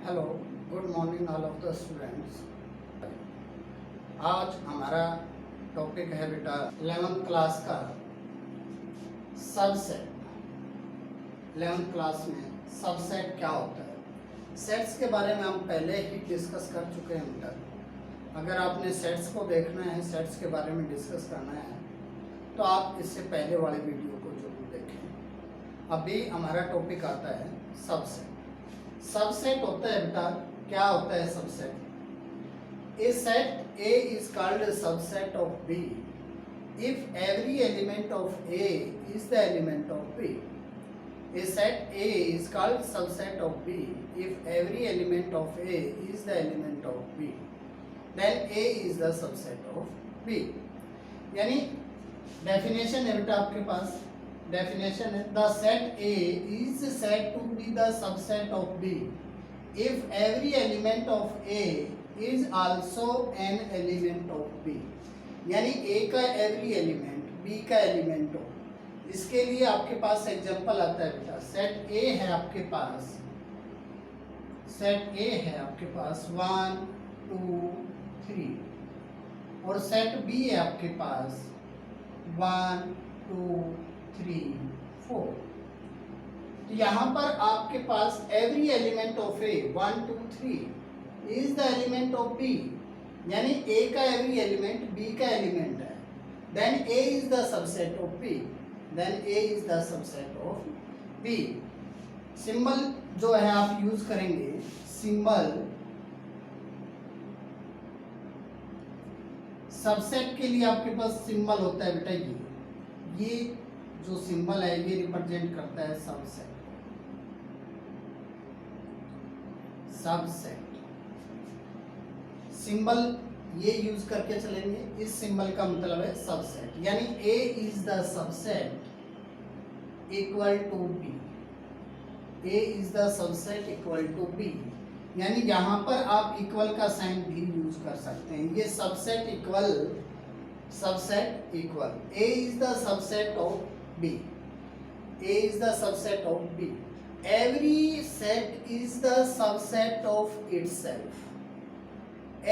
Hello, good morning all of the students. आज हमारा topic है बेटा 11th क्लास का सबसेट। 11th क्लास में सबसेट क्या होता है। सेट्स के बारे में हम पहले ही डिस्कस कर चुके हैं बेटा। अगर आपने सेट्स को देखना है, सेट्स के बारे में डिस्कस करना है तो आप इससे पहले वाले वीडियो को जरूर देखें। अभी हमारा टॉपिक आता है सबसेट। सबसेट होता है बेटा, क्या होता है subset? A set A is called a subset of B if every element of A is the element of B. A set A is called subset of B if every element of A is the element of B. Then A is the subset of B. यानी definition है बेटा आपके पास। Definition है the set A is said to be the subset of B if every element of A is also an element of B. यानी A का every element B का element हो। इसके लिए आपके पास एग्जांपल आता है बेटा। सेट A है आपके पास, सेट A है आपके पास 1 2 3 और सेट B है आपके पास 1 2 3 4। तो यहाँ पर आपके पास every element of A 1 2 3 is the element of B. यानी ए का एवरी एलिमेंट बी का एलिमेंट है। Then A is the subset of B. Then A is the subset of B. Symbol जो है आप यूज करेंगे, सिंबल सबसेट के लिए आपके पास सिंबल होता है बेटा। ये जो सिंबल है ये रिप्रेजेंट करता है सबसेट। सबसेट सिंबल ये यूज करके चलेंगे। इस सिंबल का मतलब है सबसेट। यानी A is the subset equal to B। A is the subset equal to B। यानी यहां पर आप इक्वल का साइन भी यूज कर सकते हैं। ये subset equal, subset equal A is the subset of B. A is the subset of B. Every set is the subset of itself.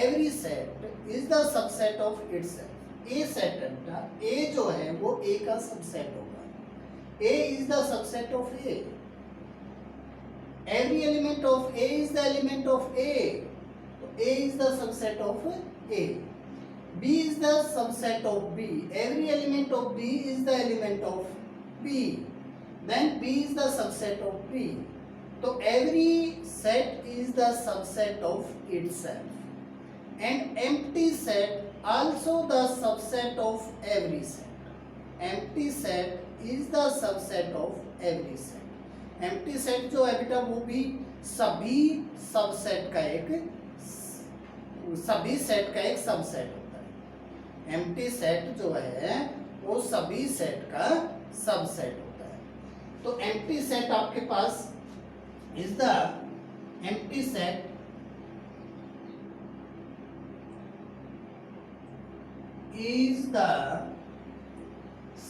Every set is the subset of itself. A set है, A जो है वो A का subset होगा। A is the subset of A. Every element of A is the element of A. तो A is the subset of A. B is the subset of B. Every element of B is the element of B. Then B is the subset of B. So every set is the subset of itself. And empty set also the subset of every set. Empty set is the subset of every set. Empty set जो है बेटा वो भी सभी subset का एक, सभी set का एक सबसेट होता है। एम्प्टी सेट जो है वो सभी सेट का सबसेट होता है। तो एम्प्टी सेट आपके पास is the empty set is the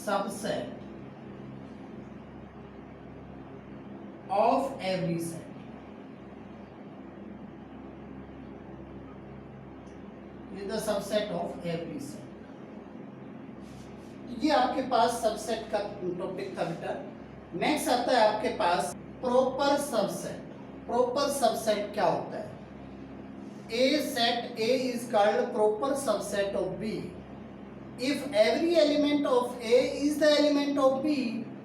subset of every set. Is the subset of every set. ये आपके पास सबसेट का टॉपिक था बेटा। नेक्स्ट आता है आपके पास प्रॉपर सबसेट। प्रॉपर सबसेट क्या होता है? A set A is called proper subset of B if every element of A is the element of B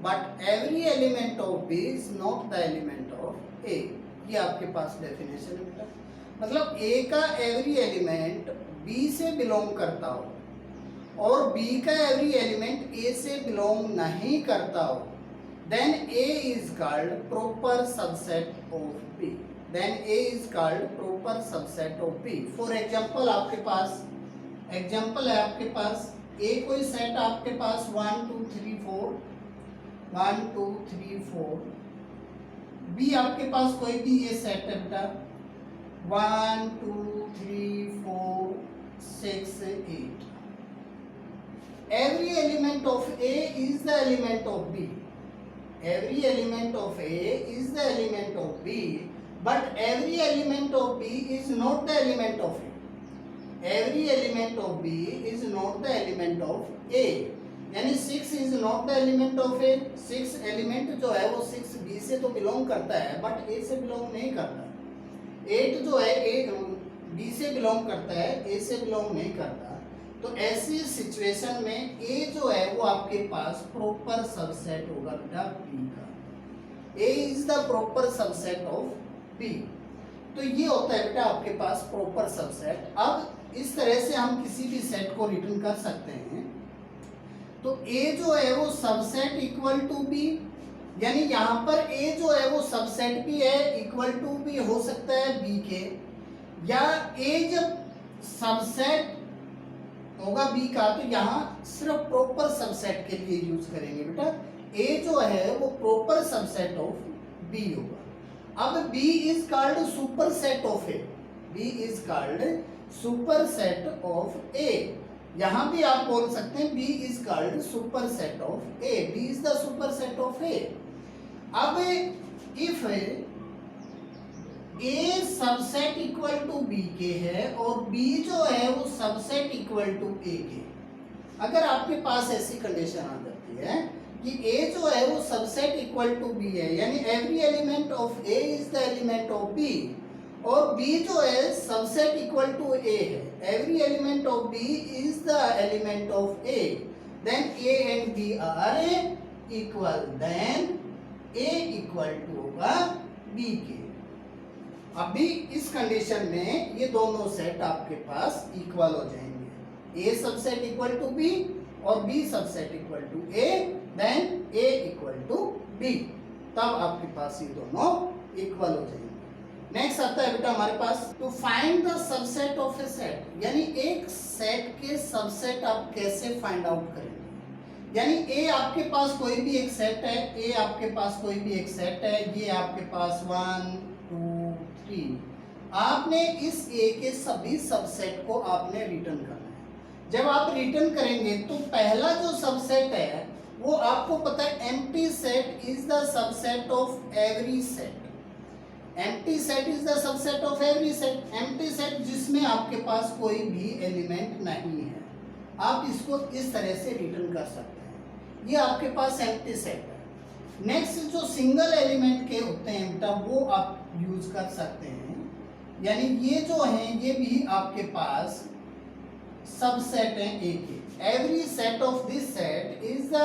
but every element of B is not the element of A। ये आपके पास definition है बेटा। मतलब A का every element B से belong करता हो और B का एवरी एलिमेंट A से बिलोंग नहीं करता हो, then A is called proper subset of B. Then A is called proper subset of B. For example आपके पास एग्जाम्पल है, आपके पास A कोई सेट आपके पास 1 2 3 4 1 2 3 4। B आपके पास कोई भी ये सेट है बेटा 1 2 3 4 6 8। Every element of A is the element of B. Every element of A is the element of B, but every element of B is not the element of A. Every element of B is not the element of A. यानी 6 is not the element of A. 6 element जो है वो 6 B से तो belong करता है but A से belong नहीं करता. 8 जो है A B से बिलोंग करता है, A से बिलोंग नहीं करता. तो ऐसी सिचुएशन में A जो है वो आपके पास प्रॉपर सबसेट होगा बेटा B का. A is the proper subset of B. तो ये होता है बेटा आपके पास प्रॉपर सबसेट. अब इस तरह से हम किसी भी सेट को रिटर्न कर सकते हैं. तो A जो है वो सबसेट इक्वल टू B, यानी यहाँ पर A जो है वो सबसेट भी है, इक्वल टू भी हो सकता है B के, या A जब सबसेट होगा B का तो यहाँ सिर्फ प्रॉपर सबसेट के लिए यूज करेंगे बेटा. A जो है वो प्रॉपर सबसेट ऑफ B होगा. अब B is called super set of A. B is called super set of A. यहां भी आप बोल सकते हैं B is called super set of A. B is the super set of A. अब if A subset equal to B के है और B जो है वो सबसेट इक्वल टू A के, अगर आपके पास ऐसी कंडीशन आ जाती है कि A जो है वो सबसेट इक्वल टू B है, यानी every element of A is the element of B, और B जो है सबसेट इक्वल टू A है, every element of B is the element of A, then A and B are equal, then A equal to होगा B के. अभी इस condition में ये दोनों सेट आपके पास इक्वल हो जाएंगे. A subset equal to B और B subset equal to A, then A equal to B. तब आपके पास ये दोनों इक्वल हो जाएंगे. नेक्स्ट आता है बेटा हमारे पास to find the subset of a set, यानी एक सेट के सबसेट आप कैसे फाइंड आउट करेंगे. यानी A आपके पास कोई भी एक सेट है, A आपके पास कोई भी एक सेट है, ये आपके पास 1 2 3, आपने इस A के सभी सबसेट को आपने रिटर्न करना है. जब आप रिटर्न करेंगे तो पहला जो सबसेट है वो आपको पता है empty set is the subset of every set. Empty set is the subset of every set. Empty set जिसमें आपके पास कोई भी एलिमेंट नहीं है, आप इसको इस तरह से रिटर्न कर सकते हैं. ये आपके पास एम्प्टी सेट है. नेक्स्ट जो सिंगल एलिमेंट के होते हैं बेटा वो आप यूज कर सकते हैं, यानी ये जो हैं ये भी आपके पास सबसेट है A के. Every set of this set is the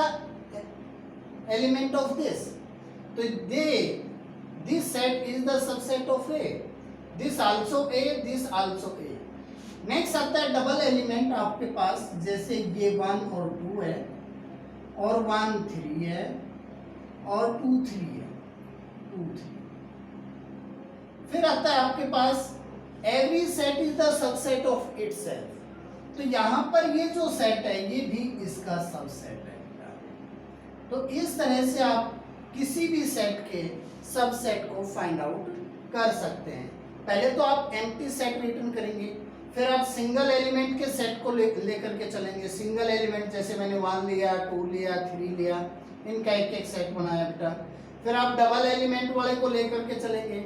element of this. तो this set is the subset of A. This also A, this also A. Next आता है डबल एलिमेंट आपके पास, जैसे ये 1 और 2 है और 1 3 है और 2 3 है, 2 3. फिर आता है आपके पास every set is the subset of itself. तो यहाँ पर ये जो सेट है ये भी इसका सबसेट है. तो इस तरह से आप किसी भी सेट के सबसेट को फाइंड आउट कर सकते हैं. पहले तो आप एम्प्टी सेट रिटर्न करेंगे, फिर आप सिंगल एलिमेंट के सेट को लेकर के चलेंगे. सिंगल एलिमेंट जैसे मैंने 1 लिया, 2 लिया, 3 लिया, इनका एक एक सेट बनाया बेटा. फिर आप डबल एलिमेंट वाले को लेकर के चलेंगे,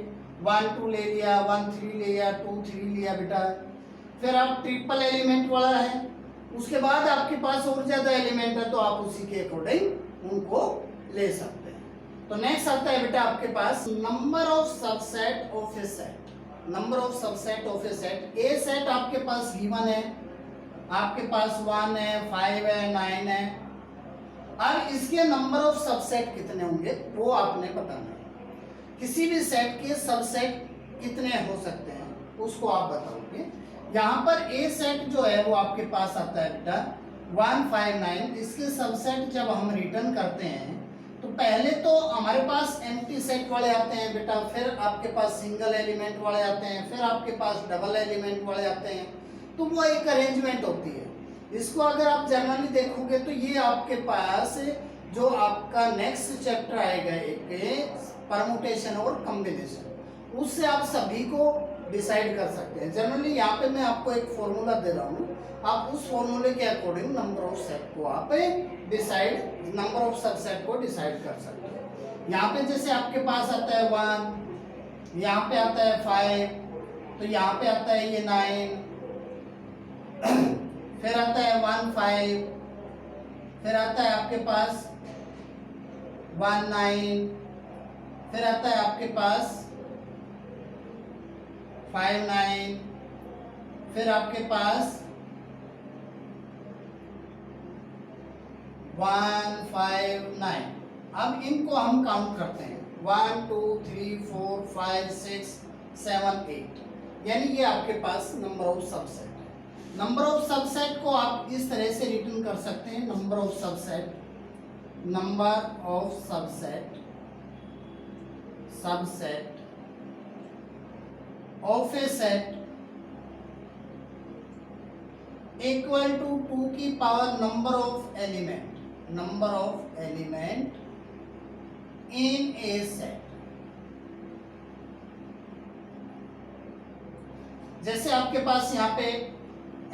1 2 ले लिया, 1 3 ले लिया, 2 3 लिया बेटा. फिर आप ट्रिपल एलिमेंट वाला है, उसके बाद आपके पास और ज्यादा एलिमेंट है तो आप उसी के अकॉर्डिंग उनको ले सकते हैं. तो नेक्स्ट आता है बेटा आपके पास number of subset of a set. Number of subset of a set. A set आपके पास गिवन है, आपके पास 1 है, 5 है, 9 है. अब इसके नंबर ऑफ सबसेट कितने होंगे वो आपने बताना है. किसी भी सेट के सबसेट कितने हो सकते हैं उसको आप बताओगे. यहाँ पर ए सेट जो है वो आपके पास आता है बेटा 1 5 9. इसके सबसेट जब हम रिटर्न करते हैं तो पहले तो हमारे पास एम्प्टी सेट वाले आते हैं बेटा, फिर आपके पास सिंगल एलिमेंट वाले आते हैं, फिर आपके पास डबल एलिमेंट वाले आते हैं. तो वो एक अरेंजमेंट होती है. इसको अगर आप जनरली देखोगे तो ये आपके पास जो आपका नेक्स्ट चैप्टर आएगा एक परमुटेशन और कॉम्बिनेशन, उससे आप सभी को डिसाइड कर सकते हैं. जनरली यहाँ पे मैं आपको एक फॉर्मूला दे रहा हूँ, आप उस फॉर्मूले के अकॉर्डिंग नंबर ऑफ सेट को आप डिसाइड, नंबर ऑफ सबसेट को डिसाइड कर सकते हैं. यहाँ पे जैसे आपके पास आता है 1 यहाँ पे आता है 5, तो यहाँ पे आता है ये 9, फिर आता है 1 5, फिर आता है आपके पास 1 9, फिर आता है आपके पास 5 9, फिर आपके पास 1 5 9। अब इनको हम काउंट करते हैं 1 2 3 4 5 6 7 8, यानी ये आपके पास नंबर ऑफ सबसेट है। नंबर ऑफ सबसेट को आप इस तरह से रिटर्न कर सकते हैं, number of subset of a set equal to 2 की power number of element in a set. जैसे आपके पास यहाँ पे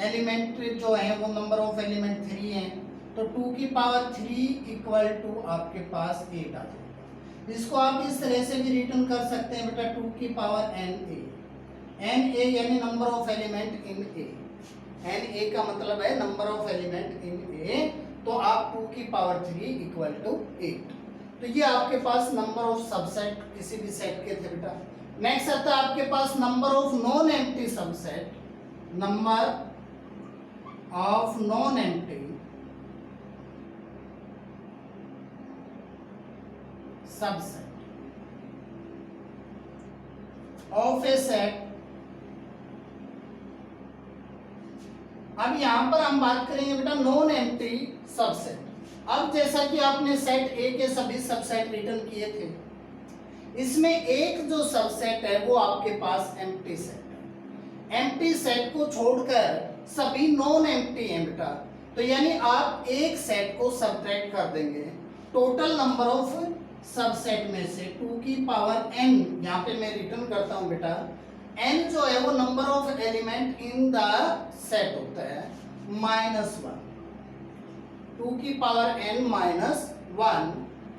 एलिमेंट जो है वो नंबर ऑफ एलिमेंट 3 है, तो 2 की पावर 3 इक्वल टू आपके पास 8 आ जाएगा। इसको आप इस तरह से भी रिटर्न कर सकते हैं बेटा 2 की पावर एन ए यानी number of element in A. N A का मतलब है number of element in A, तो आप 2 की पावर 3 इक्वल टू 8। तो ये आपके पास नंबर ऑफ सबसेट किसी भी सेट के थे बेटा। नेक्स्ट आता है आपके पास number of non empty subset, number of non empty subset of a set. अब यहां पर हम बात करेंगे बेटा नॉन एम्प्टी सबसेट। अब जैसा कि आपने सेट ए के सभी सबसेट रिटर्न किए थे, इसमें एक जो सबसेट है वो आपके पास एम्प्टी सेट है। एम्प्टी सेट को छोड़कर सभी नॉन एम्प्टी हैं बेटा, तो यानी आप एक सेट को सब्ट्रैक्ट कर देंगे टोटल नंबर ऑफ सबसेट में से 2 की पावर n, यहाँ पे मैं रिटर्न करता हूं बेटा, n जो है वो number of element in the set होता है -1, 2 की power n -1,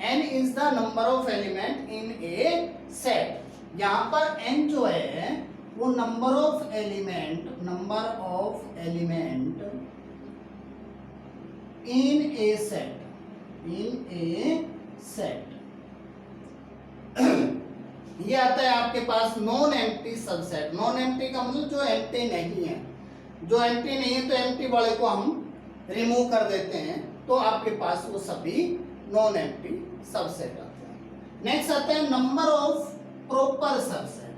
n is the number of element in a set. यहाँ पर n जो है वो number of element in a set ये आता है आपके पास non empty subset. Non empty का मतलब जो एम्प्टी नहीं है, तो एम्प्टी वाले को हम रिमूव कर देते हैं, तो आपके पास वो सभी नॉन एम्प्टी सबसेट आते हैं। नेक्स्ट आता है number of proper subset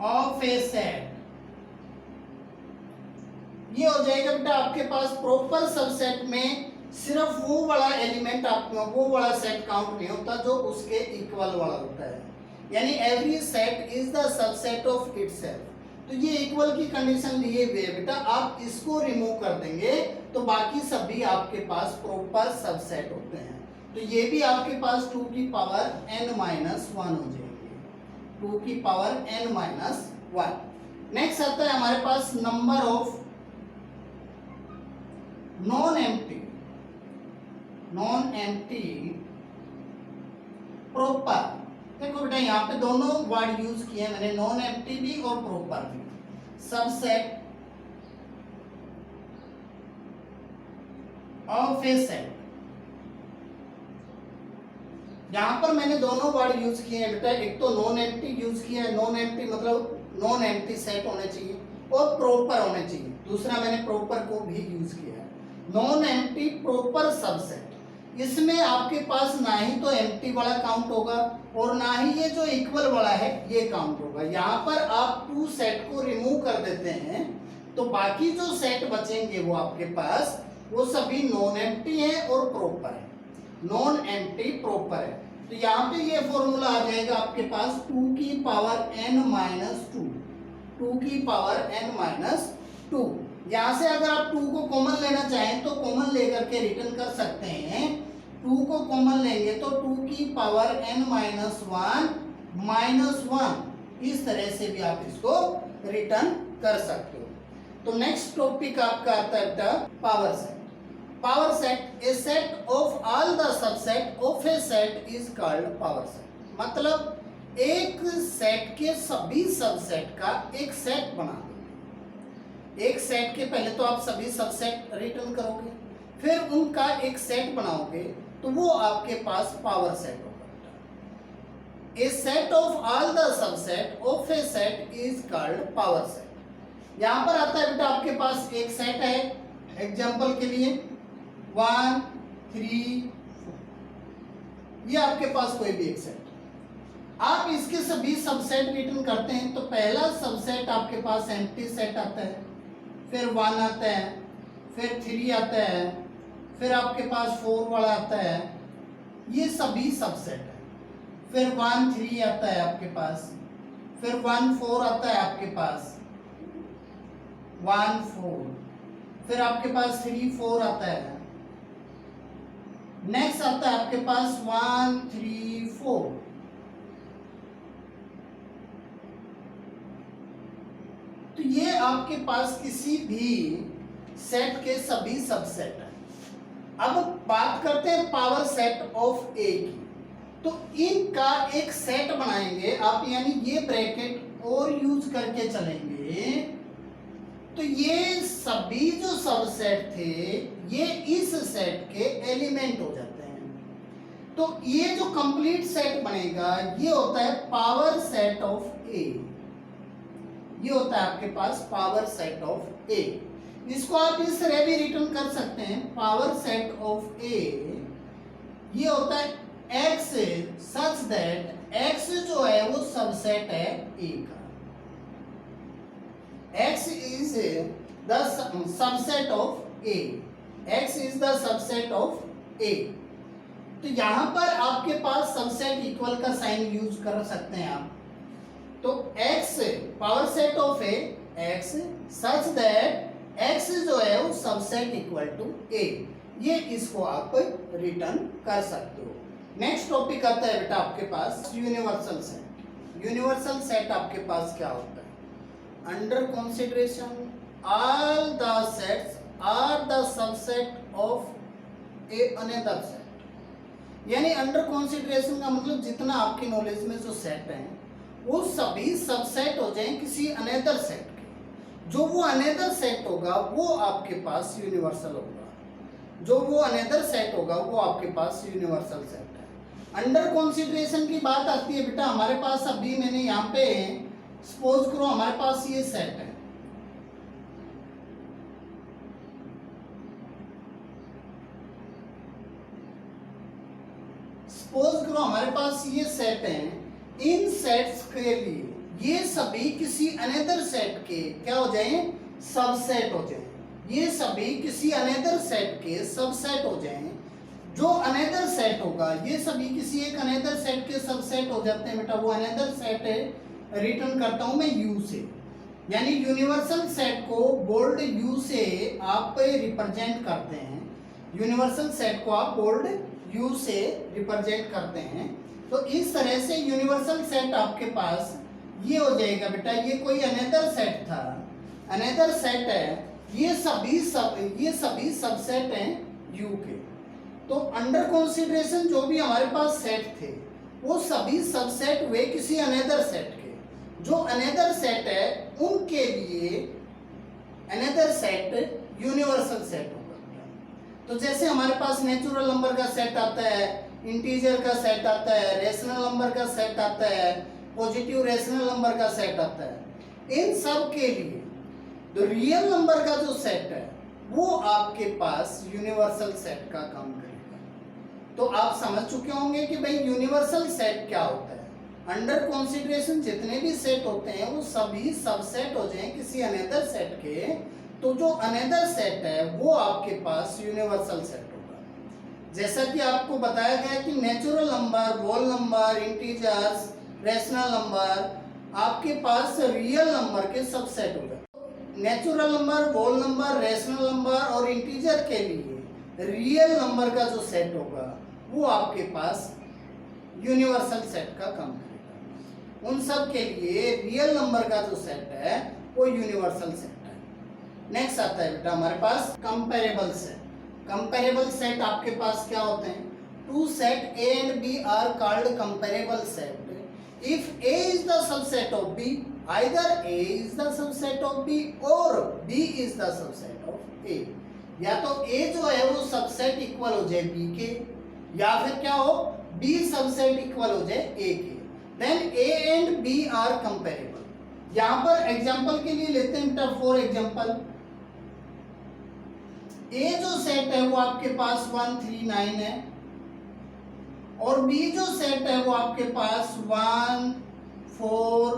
of a set. ये हो जाएगा बेटा आपके पास प्रॉपर सबसेट में सिर्फ वो वाला एलिमेंट वो वाला सेट काउंट नहीं होता जो उसके इक्वल वाला होता है, यानी every set is the subset of itself. तो ये इक्वल की कंडीशन लिए हुए है बेटा, आप इसको रिमूव कर देंगे तो बाकी सभी आपके पास प्रॉपर सबसेट होते हैं। तो ये भी आपके पास 2 की पावर n -1 हो जाएगी, 2 की पावर n -1। नेक्स्ट आता है हमारे पास number of non empty proper. देखो बेटा यहाँ पे दोनों वर्ड यूज किए मैंने, नॉन एम्प्टी भी और प्रॉपर भी। सबसेट ऑफ ए सेट, यहां पर मैंने दोनों वर्ड यूज किए हैं बेटा, एक तो नॉन एम्प्टी यूज किया है, नॉन एम्प्टी मतलब नॉन एम्प्टी सेट होने चाहिए और प्रॉपर होने चाहिए, दूसरा मैंने प्रॉपर को भी यूज किया है। नॉन एम्प्टी प्रॉपर सबसेट, इसमें आपके पास ना ही तो एम्प्टी वाला काउंट होगा और ना ही ये जो इक्वल वाला है ये काउंट होगा। यहाँ पर आप 2 सेट को रिमूव कर देते हैं तो बाकी जो सेट बचेंगे वो आपके पास वो सभी नॉन एम्प्टी है और प्रॉपर है, नॉन एम्प्टी प्रॉपर है। तो यहाँ पे ये फॉर्मूला आ जाएगा आपके पास 2 की पावर n -2, 2 की पावर n -2। यहाँ से अगर आप 2 को कॉमन लेना चाहें तो कॉमन लेकर के रिटर्न कर सकते हैं। 2 को कॉमन लेंगे तो 2 की पावर n -1, इस तरह से भी आप इसको रिटर्न कर सकते हो। तो नेक्स्ट टॉपिक आपका आता है power set. Power set, a set of all the subset of a set is called power set. मतलब एक सेट के सभी सबसेट का एक सेट बना दो। एक सेट के पहले तो आप सभी सबसेट रिटर्न करोगे, फिर उनका एक सेट बनाओगे, तो वो आपके पास पावर सेट होगा। A set of all the subset of a set is called power set. यहां पर आता है बेटा आपके पास एक सेट है, एग्जांपल के लिए 1 3 4, ये आपके पास कोई भी एक सेट, आप इसके सभी सबसेट रिटर्न करते हैं तो पहला सबसेट आपके पास एम्प्टी सेट आता है, फिर 1 आता है, फिर 3 आता है, फिर आपके पास 4 वाला आता है, ये सभी सबसेट है। फिर 1 3 आता है आपके पास, फिर 1 4 आता है आपके पास, 1 4, फिर आपके पास 3 4 आता है, नेक्स्ट आता है आपके पास 1 3 4। तो ये आपके पास किसी भी सेट के सभी सबसेट है। अब बात करते हैं पावर सेट ऑफ ए की, तो इनका एक सेट बनाएंगे आप, यानी ये ब्रैकेट और यूज करके चलेंगे, तो ये सभी जो सबसेट थे ये इस सेट के एलिमेंट हो जाते हैं। तो ये जो कंप्लीट सेट बनेगा ये होता है पावर सेट ऑफ ए, ये होता है आपके पास पावर सेट ऑफ ए। इसको आप इस तरह भी रिटर्न कर सकते हैं, पावर सेट ऑफ ए ये होता है x सच दैट x जो है वो सबसेट है a का, x is the subset of a, x is the subset of a। तो यहां पर आपके पास सबसेट इक्वल का साइन यूज कर सकते हैं आप, तो x power set of A x such that x जो है वो सबसेट इक्वल टू a, ये इसको आप रिटर्न कर सकते हो। नेक्स्ट टॉपिक आता है बेटा आपके पास यूनिवर्सल सेट। यूनिवर्सल सेट आपके पास क्या होता है? Under consideration all the sets are the subset of a another set. यानी अंडर कंसीडरेशन का मतलब जितना आपकी नॉलेज में जो सेट है वो सभी सबसेट हो जाएं किसी अनदर सेट के। जो वो अनदर सेट होगा वो आपके पास यूनिवर्सल होगा, जो वो अनदर सेट होगा वो आपके पास यूनिवर्सल सेट है। अंडर कंसीडरेशन की बात आती है बेटा, हमारे पास अभी मैंने यहाँ पे सपोज करो हमारे पास ये सेट है, सपोज करो हमारे पास ये सेट है, इन सेट्स के लिए ये सभी किसी अनदर सेट के क्या हो जाएं? सबसेट हो जाएं। ये सभी किसी अनदर सेट के सबसेट हो जाएं। जो अनदर सेट होगा ये सभी किसी एक अनदर सेट के सबसेट हो जाते हैं बेटा। वो अनदर सेट है रिटर्न करता हूं मैं यू से, यानी यूनिवर्सल सेट को बोल्ड यू से आप रिप्रेजेंट करते हैं। यूनिवर्सल सेट को आप बोल्ड यू से रिप्रेजेंट करते हैं। तो इस तरह से यूनिवर्सल सेट आपके पास ये हो जाएगा बेटा, ये कोई अनदर सेट था, अनदर सेट है, ये सभी सबसेट हैं यू के। तो अंडर कंसीडरेशन जो भी हमारे पास सेट थे वो सभी सबसेट हुए किसी अनदर सेट के। जो अनदर सेट है उनके लिए अनदर सेट यूनिवर्सल सेट होगा। तो जैसे हमारे पास नेचुरल नंबर का सेट आता है, इंटीजर का सेट आता है, रेशनल नंबर का सेट आता है, पॉजिटिव रेशनल नंबर का सेट आता है, इन सब के लिए तो रियल नंबर का जो सेट है वो आपके पास यूनिवर्सल सेट का काम करेगा। तो आप समझ चुके होंगे कि भाई यूनिवर्सल सेट क्या होता है। अंडर कंसीडरेशन जितने भी सेट होते हैं वो सभी सबसेट हो जाएं किसी अनदर सेट के, तो जो अनदर सेट है वो आपके पास यूनिवर्सल सेट होगा। जैसा कि आपको बताया गया कि natural number, whole number, integers, rational number आपके पास रियल नंबर के सबसेट होगा। Natural number, whole number, rational number और इंटीजर के लिए रियल नंबर का जो सेट होगा वो आपके पास यूनिवर्सल सेट का काम करेगा। उन सब के लिए रियल नंबर का जो सेट है वो यूनिवर्सल सेट है। नेक्स्ट आता है बेटा हमारे पास कंपैरेबल सेट। कंपेरेबल सेट आपके पास क्या होते हैं? Two set A and B are called comparable set if A is the subset of B, either A is the subset of B or B is the subset of A। या तो A जो है वो subset equal हो जाए B के, या फिर क्या हो B सबसेट इक्वल हो जाए A के, then A and B are comparable। यहाँ पर एग्जांपल के लिए लेते हैं बेटा, फॉर एग्जांपल A जो सेट है वो आपके पास 1 3 9 है, और B जो सेट है वो आपके पास 1 4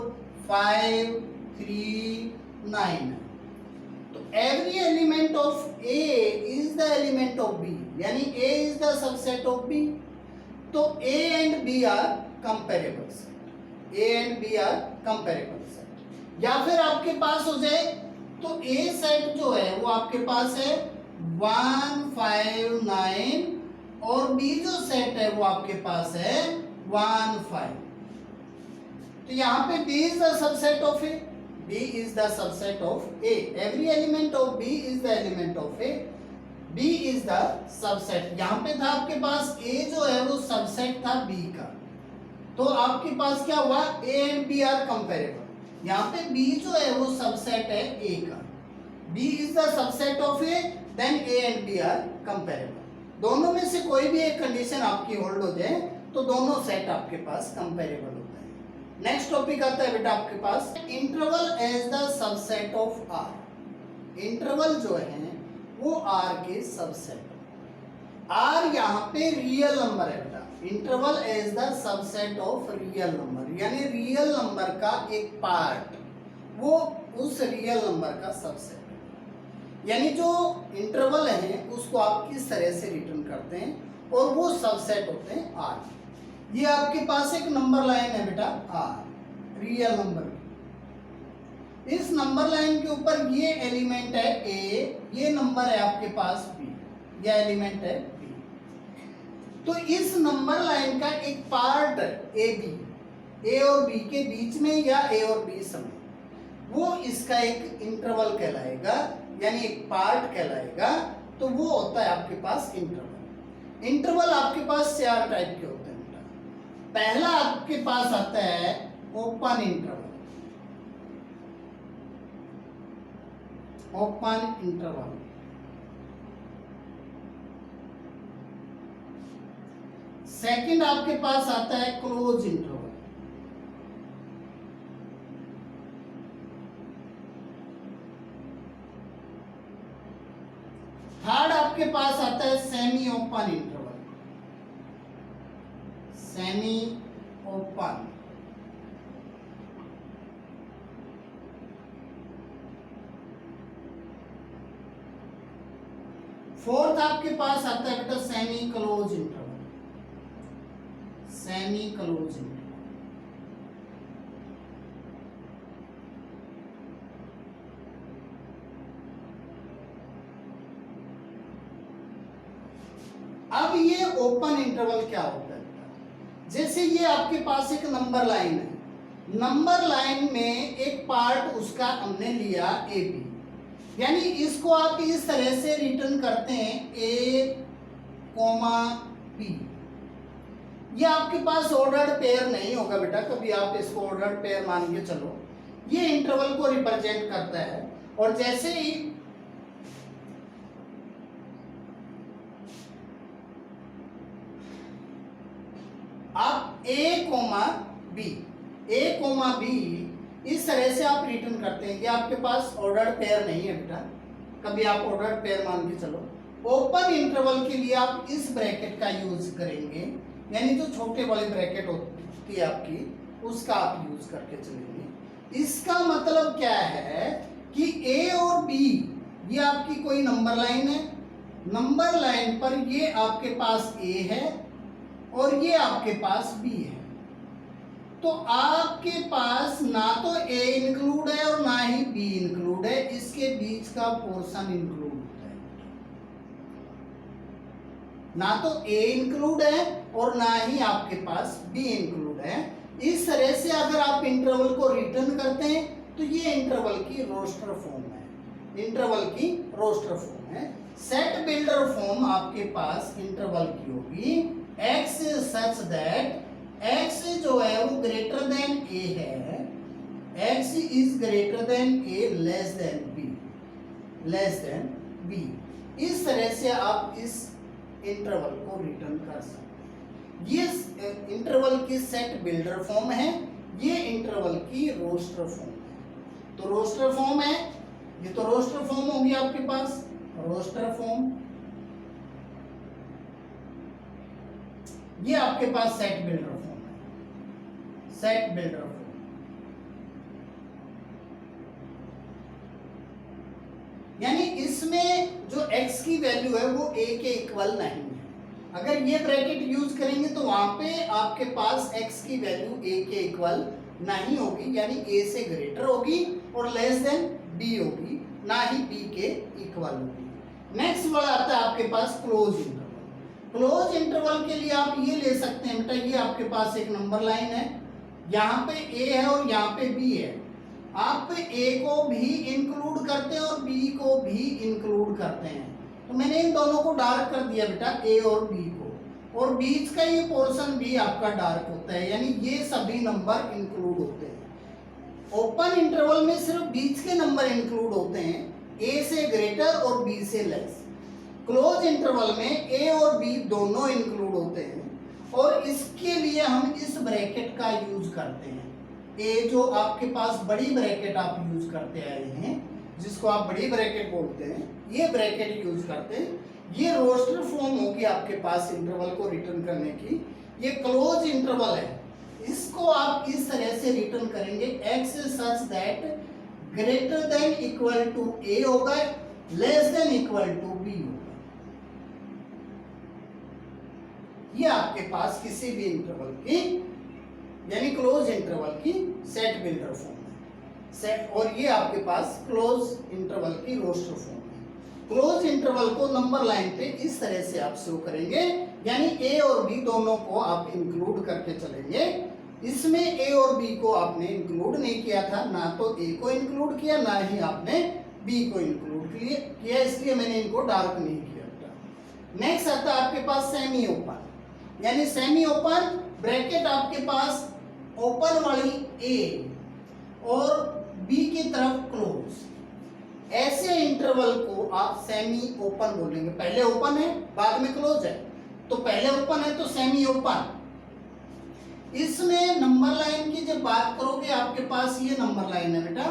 5 3 9 है। तो every element of A is the element of B, यानी A is the subset of B। तो A and B are comparable set, A and B are comparable set. या फिर आपके पास हो जाए तो A सेट जो है वो आपके पास है 1 5 9, और B जो सेट है वो आपके पास है 1 5। तो यहाँ पे B is the subset of A, B is the subset of A, every element of B is the element of A, B is the subset। यहाँ पे था आपके पास A जो है वो सबसेट था B का, तो आपके पास क्या हुआ A and B are comparable। यहाँ पे B जो है वो सबसेट है A का, B is the subset of A, then A and B are comparable। दोनों में से कोई भी एक कंडीशन आपकी होल्ड हो जाए तो दोनों सेट आपके पास कंपेरेबल होता है। नेक्स्ट टॉपिक आता है बेटा आपके पास interval as the subset of R. Interval जो है वो आर के सबसेट, आर यहाँ पे रियल नंबर है बेटा। Interval as the subset of real number, यानी रियल नंबर का एक पार्ट वो उस रियल नंबर का सबसेट, यानी जो इंटरवल है उसको आप किस तरह से रिटर्न करते हैं और वो सबसेट होते हैं आर। ये आपके पास एक नंबर लाइन है बेटा आर, रियल नंबर। इस नंबर लाइन के ऊपर ये एलिमेंट है ए, ये नंबर है आपके पास बी, ये एलिमेंट है बी। तो इस नंबर लाइन का एक पार्ट ए बी, ए और बी के बीच में या ए और बी समय, वो इसका एक इंटरवल कहलाएगा, यानी एक पार्ट कहलाएगा। तो वो होता है आपके पास इंटरवल। इंटरवल आपके पास 4 टाइप के होते हैं बेटा। पहला आपके पास आता है open interval, open interval. Second आपके पास आता है क्लोज इंटरवल। थर्ड आपके पास आता है semi open interval, semi open. Fourth आपके पास आता है बेटा semi close interval, semi close interval. अब ये ओपन इंटरवल क्या होता है? जैसे ये आपके पास एक नंबर लाइन है, नंबर लाइन में एक पार्ट उसका हमने लिया ए बी, यानी इसको आप इस तरह से रिटर्न करते हैं ए कोमा बी। ये आपके पास ऑर्डर्ड पेयर नहीं होगा बेटा, कभी आप इसको ऑर्डर्ड पेयर मान के चलो। ये इंटरवल को रिप्रेजेंट करता है, और जैसे ही आप ए कोमा बी, ए कोमा बी इस तरह से आप रिटर्न करते हैं। ये आपके पास ऑर्डर्ड पेयर नहीं है बेटा, कभी आप ऑर्डर्ड पेयर मान के चलो। ओपन इंटरवल के लिए आप इस ब्रैकेट का यूज करेंगे, यानी जो छोटे वाली ब्रैकेट होती है आपकी, उसका आप यूज करके चलेंगे। इसका मतलब क्या है कि ए और बी ये आपकी कोई नंबर लाइन है, नंबर लाइन पर ये आपके पास ए है और ये आपके पास बी है। तो आपके पास ना तो ए इंक्लूड है और ना ही बी इंक्लूड है, इसके बीच का पोर्शन इंक्लूड होता है। ना तो ए इंक्लूड है और ना ही आपके पास बी इंक्लूड है। इस तरह से अगर आप इंटरवल को रिटर्न करते हैं तो ये इंटरवल की रोस्टर फॉर्म है, इंटरवल की रोस्टर फॉर्म है। सेट बिल्डर फॉर्म आपके पास इंटरवल की होगी x सच दैट x जो है वो ग्रेटर देन a है, x is greater than a less than b। इस तरह से आप इस इंटरवल को रिटर्न कर सकते हैं। ये इंटरवल की सेट बिल्डर फॉर्म है, ये इंटरवल की रोस्टर फॉर्म है। तो रोस्टर फॉर्म है, ये तो रोस्टर फॉर्म होगी आपके पास, रोस्टर फॉर्म। ये आपके पास सेट बिल्डर फॉर्म है, सेट बिल्डर फॉर्म। यानी इसमें जो x की वैल्यू है वो a के इक्वल नहीं है। अगर ये ब्रैकेट यूज करेंगे तो वहां पे आपके पास x की वैल्यू a के इक्वल नहीं होगी, यानी a से ग्रेटर होगी और लेस देन b होगी, ना ही b के इक्वल होगी। नेक्स्ट वाला आता है आपके पास क्लोज इंटरवल। क्लोज इंटरवल के लिए आप ये ले सकते हैं बेटा, ये आपके पास एक नंबर लाइन है, यहाँ पे a है और यहाँ पे b है। आप a को भी इंक्लूड करते हैं और b को भी इंक्लूड करते हैं, तो मैंने इन दोनों को डार्क कर दिया बेटा, a और b को, और बीच का ये पोर्शन भी आपका डार्क होता है, यानी ये सभी नंबर इंक्लूड होते हैं। ओपन इंटरवल में सिर्फ बीच के नंबर इंक्लूड होते हैं, a से ग्रेटर और b से लेस। क्लोज इंटरवल में a और b दोनों इंक्लूड होते हैं, और इसके लिए हम इस ब्रैकेट का यूज करते हैं। a जो आपके पास बड़ी ब्रैकेट आप यूज करते आए हैं, जिसको आप बड़ी ब्रैकेट बोलते हैं, ये ब्रैकेट यूज करते हैं। ये रोस्टर फॉर्म होगी आपके पास इंटरवल को रिटर्न करने की। ये क्लोज इंटरवल है, इसको आप इस तरह से रिटर्न करेंगे, x such that greater than equal to a होगा, less than equal to b होगा। ये आपके पास किसी भी इंटरवल की, यानी क्लोज इंटरवल की सेट बिल्डर फॉर्म है, सेट। और ये आपके पास क्लोज इंटरवल की रोस्टर फॉर्म है। क्लोज इंटरवल को नंबर लाइन पे इस तरह से आप शो करेंगे, यानी a और b दोनों को आप इंक्लूड करके चलेंगे। इसमें a और b को आपने इंक्लूड नहीं किया था, ना तो a को इंक्लूड किया, ना ही आपने b को इंक्लूड किया, इसलिए मैंने इनको डार्क नहीं किया। नेक्स्ट आता है आपके पास सेमी ओपन, यानी सेमी ओपन ब्रैकेट आपके पास ओपन वाली a और b की तरफ क्लोज। ऐसे इंटरवल को आप सेमी ओपन बोलेंगे। पहले ओपन है, बाद में क्लोज है, तो पहले ओपन है तो सेमी ओपन। इसमें नंबर लाइन की जब बात करोगे, आपके पास ये नंबर लाइन है बेटा,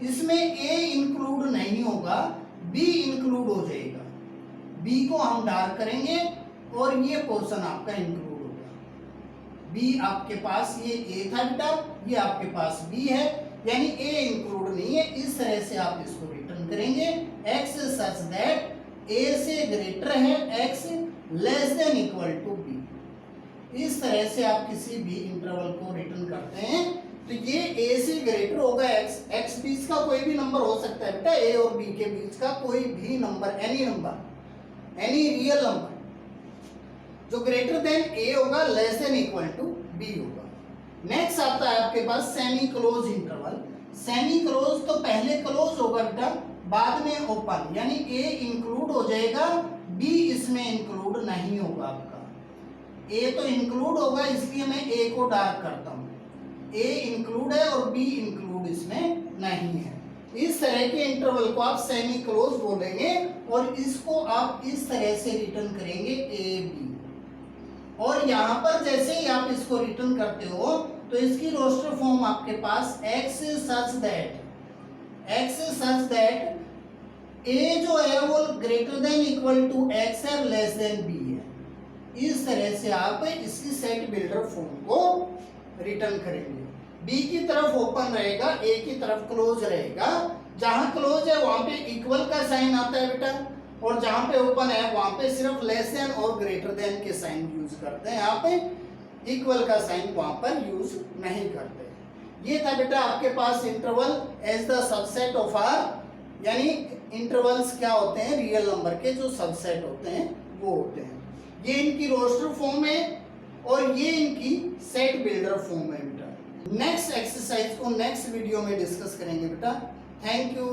इसमें a इंक्लूड नहीं होगा, b इंक्लूड हो जाएगा। b को हम डार्क करेंगे और ये पोर्शन आपका इंक्लूड होगा। b आपके पास ये a था बेटा, ये आपके पास b है, यानी a इंक्लूड नहीं है। इस तरह से आप इसको रिटर्न करेंगे, x सच दैट a से ग्रेटर है, x less than equal to b। इस तरह से आप किसी भी इंटरवल को रिटर्न करते हैं, तो ये a से ग्रेटर होगा x बीच का कोई भी नंबर हो सकता है बेटा, a और b के बीच का कोई भी number, any number, any real number जो ग्रेटर देन a होगा, less than equal to b होगा। नेक्स्ट आता है आपके पास semi close interval. Semi close तो पहले क्लोज होगा बेटा, बाद में ओपन, यानी a इंक्लूड हो जाएगा, b इसमें इंक्लूड नहीं होगा आपका। a तो इंक्लूड होगा, इसलिए मैं a को डार्क करता हूँ, a इंक्लूड है और b इंक्लूड इसमें नहीं है। इस तरह के इंटरवल को आप सेमी क्लोज बोलेंगे, और इसको आप इस तरह से रिटर्न करेंगे a b। और यहाँ पर जैसे ही आप इसको रिटर्न करते हो, तो इसकी रोस्टर फॉर्म आपके पास x सच दैट a जो है वो greater than equal to x है, लेस देन b है। इस तरह से आप इसकी सेट बिल्डर फॉर्म को रिटर्न करेंगे। b की तरफ ओपन रहेगा, a की तरफ क्लोज रहेगा। जहां क्लोज है वहां पे इक्वल का साइन आता है बेटा, और जहां पे ओपन है वहां पे सिर्फ लेस देन और ग्रेटर देन के साइन यूज करते हैं। यहाँ पे इक्वल का साइन वहां पर यूज नहीं करते। ये था बेटा आपके पास interval as the subset of R, यानी इंटरवल्स क्या होते हैं, रियल नंबर के जो सबसेट होते हैं वो होते हैं। ये इनकी रोस्टर फॉर्म है और ये इनकी सेट बिल्डर फॉर्म है बेटा। नेक्स्ट एक्सरसाइज को नेक्स्ट वीडियो में डिस्कस करेंगे बेटा। Thank you.